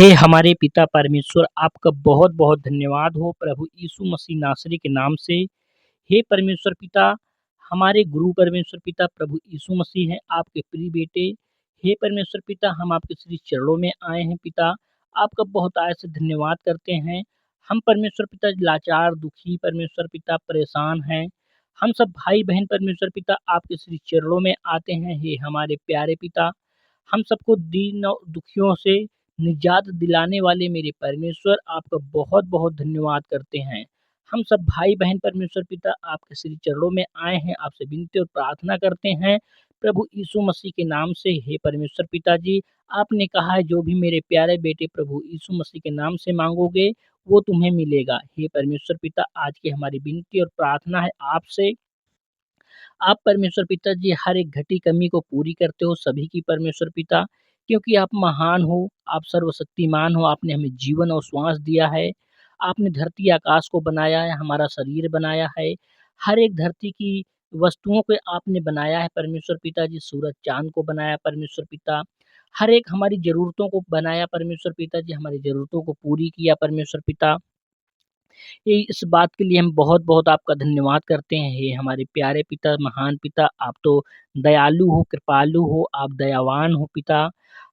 हे हमारे पिता परमेश्वर, आपका बहुत-बहुत धन्यवाद हो प्रभु यीशु मसीह नासरी के नाम से। हे परमेश्वर पिता, हमारे गुरु परमेश्वर पिता प्रभु यीशु मसीह हैं, आपके प्रिय बेटे। हे परमेश्वर पिता, हम आपके श्री चरणों में आए हैं पिता, आपका बहुतायत से धन्यवाद करते हैं। हम परमेश्वर पिता लाचार, दुखी परमेश्वर पिता परेशान हैं। हम सब भाई-बहन परमेश्वर पिता आपके श्री चरणों में आते हैं, हे हमारे प्यारे पिता। हम सबको दीन और दुखियों से निजात दिलाने वाले मेरे परमेश्वर, आपका बहुत-बहुत धन्यवाद करते हैं। हम सब भाई-बहन परमेश्वर पिता आपके श्री चरणों में आए हैं, आपसे विनती और प्रार्थना करते हैं, प्रभु यीशु मसीह के नाम से। हे परमेश्वर पिताजी, आपने कहा है जो भी मेरे प्यारे बेटे प्रभु यीशु मसीह के नाम से माँगोगे, वो तुम्हें मिलेगा। हे परमेश्वर पिता, आज की हमारी विनती और प्रार्थना है आपसे, आप परमेश्वर पिता जी हर एक घटी कमी को पूरी करते हो सभी की परमेश्वर पिता, क्योंकि आप महान हो, आप सर्वशक्तिमान हो, आपने हमें जीवन और श्वास दिया है। आपने धरती आकाश को बनाया है, हमारा शरीर बनाया है। हर एक धरती की वस्तुओं को आपने बनाया है परमेश्वर पिता जी, सूरज चाँद को बनाया परमेश्वर पिता। हर एक हमारी ज़रूरतों को बनाया परमेश्वर पिता जी, हमारी ज़रूरतों को पूरी किया परमेश्वर पिता। ये इस बात के लिए हम बहुत-बहुत आपका धन्यवाद करते हैं, हे हमारे प्यारे पिता, महान पिता, आप तो दयालु हो, कृपालु हो, आप दयावान हो पिता।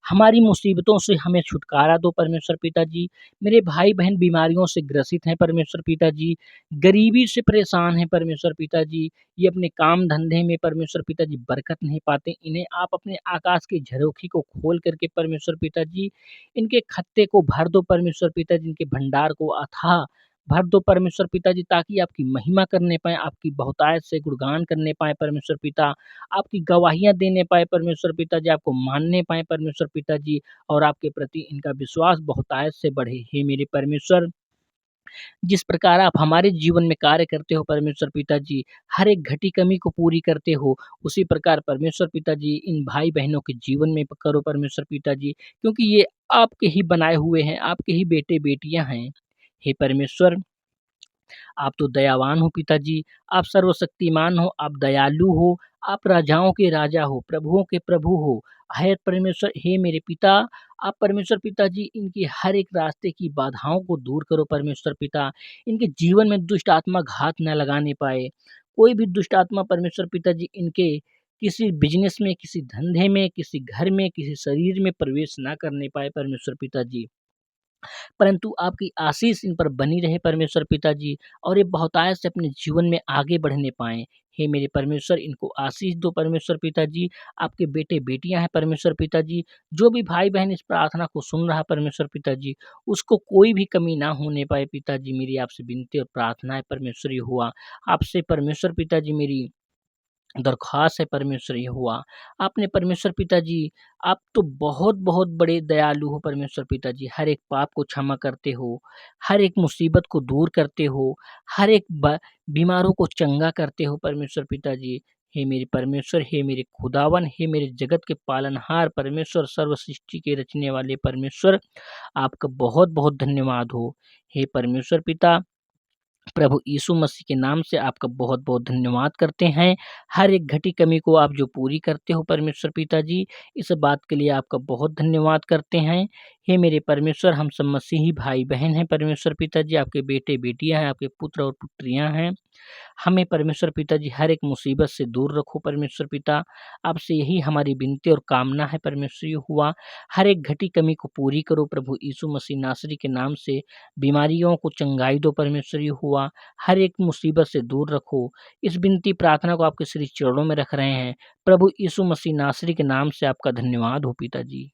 हमारी मुसीबतों से हमें छुटकारा दो परमेश्वर पिताजी। मेरे भाई-बहन बीमारियों से ग्रसित हैं परमेश्वर पिताजी, गरीबी से परेशान हैं परमेश्वर पिताजी। ये अपने काम-धंधे में परमेश्वर पिताजी बरकत नहीं पाते, इन्हें आप अपने आकाश की झरोखी को खोल कर के परमेश्वर पिताजी, इनके खत्ते को भर दो परमेश्वर पिताजी, इनके भंडार को अथाह भर दो परमेश्वर पिताजी, ताकि आपकी महिमा करने पाएँ, आपकी बहुतायत से गुणगान करने पाएँ परमेश्वर पिता, आपकी गवाहियाँ देने पाएँ परमेश्वर पिताजी, आपको मानने पाएँ परमेश्वर पिताजी, और आपके प्रति इनका विश्वास बहुतायत से बढ़े। हे मेरे परमेश्वर, जिस प्रकार आप हमारे जीवन में कार्य करते हो परमेश्वर पिताजी, हर एक घटी कमी को पूरी करते हो, उसी प्रकार परमेश्वर पिताजी इन भाई-बहनों के जीवन में करो परमेश्वर पिताजी, क्योंकि ये आपके ही बनाए हुए हैं, आपके ही बेटे-बेटियाँ हैं। हे परमेश्वर, आप तो दयावान हो पिताजी, आप सर्वशक्तिमान हो, आप दयालु हो, आप राजाओं के राजा हो, प्रभुओं के प्रभु हो। हे परमेश्वर, हे मेरे पिता, आप परमेश्वर पिताजी इनकी हर एक रास्ते की बाधाओं को दूर करो परमेश्वर पिता। इनके जीवन में दुष्ट आत्मा घात न लगाने पाए। कोई भी दुष्ट आत्मा परमेश्वर पिताजी इनके किसी बिज़नेस में, किसी धंधे में, किसी घर में, किसी शरीर में प्रवेश ना करने पाए परमेश्वर पिताजी। परंतु आपकी आशीष इन पर बनी रहे परमेश्वर पिताजी, और ये बहुतायत से अपने जीवन में आगे बढ़ने पाएँ। हे मेरे परमेश्वर, इनको आशीष दो परमेश्वर पिताजी, आपके बेटे-बेटियाँ हैं परमेश्वर पिताजी, जो भी भाई-बहन इस प्रार्थना को सुन रहा है परमेश्वर पिताजी, उसको कोई भी कमी ना होने पाए पिताजी, मेरी आपसे विनती और प्रार्थना है परमेश्वर यहोवा। आपसे परमेश्वर पिताजी मेरी दरख्वास्त है परमेश्वर यहोवा। आपने परमेश्वर पिताजी, आप तो बहुत-बहुत बड़े दयालु हो परमेश्वर पिताजी, हर एक पाप को क्षमा करते हो, हर एक मुसीबत को दूर करते हो, हर एक बीमारों को चंगा करते हो परमेश्वर पिताजी। हे मेरे परमेश्वर, हे मेरे खुदावन, हे मेरे जगत के पालनहार परमेश्वर, सर्व सृष्टि के रचने वाले परमेश्वर, आपका बहुत-बहुत धन्यवाद हो। हे परमेश्वर पिता, प्रभु यीशु मसीह के नाम से आपका बहुत-बहुत धन्यवाद करते हैं। हर एक घटी कमी को आप जो पूरी करते हो परमेश्वर पिताजी, इस बात के लिए आपका बहुत धन्यवाद करते हैं। हे मेरे परमेश्वर, हम सब मसीही भाई-बहन हैं परमेश्वर पिताजी, आपके बेटे-बेटियाँ हैं, आपके पुत्र और पुत्रियाँ हैं। हमें परमेश्वर पिताजी हर एक मुसीबत से दूर रखो परमेश्वर पिता। आपसे यही हमारी विनती और कामना है परमेश्वर यहोवा। हर एक घटी कमी को पूरी करो प्रभु यीशु मसीह नासरी के नाम से। बीमारियों को चंगाई दो परमेश्वर यहोवा। हर एक मुसीबत से दूर रखो। इस विनती प्रार्थना को आपके श्री चरणों में रख रहे हैं। प्रभु यीशु मसीह नासरी के नाम से आपका धन्यवाद हो पिताजी।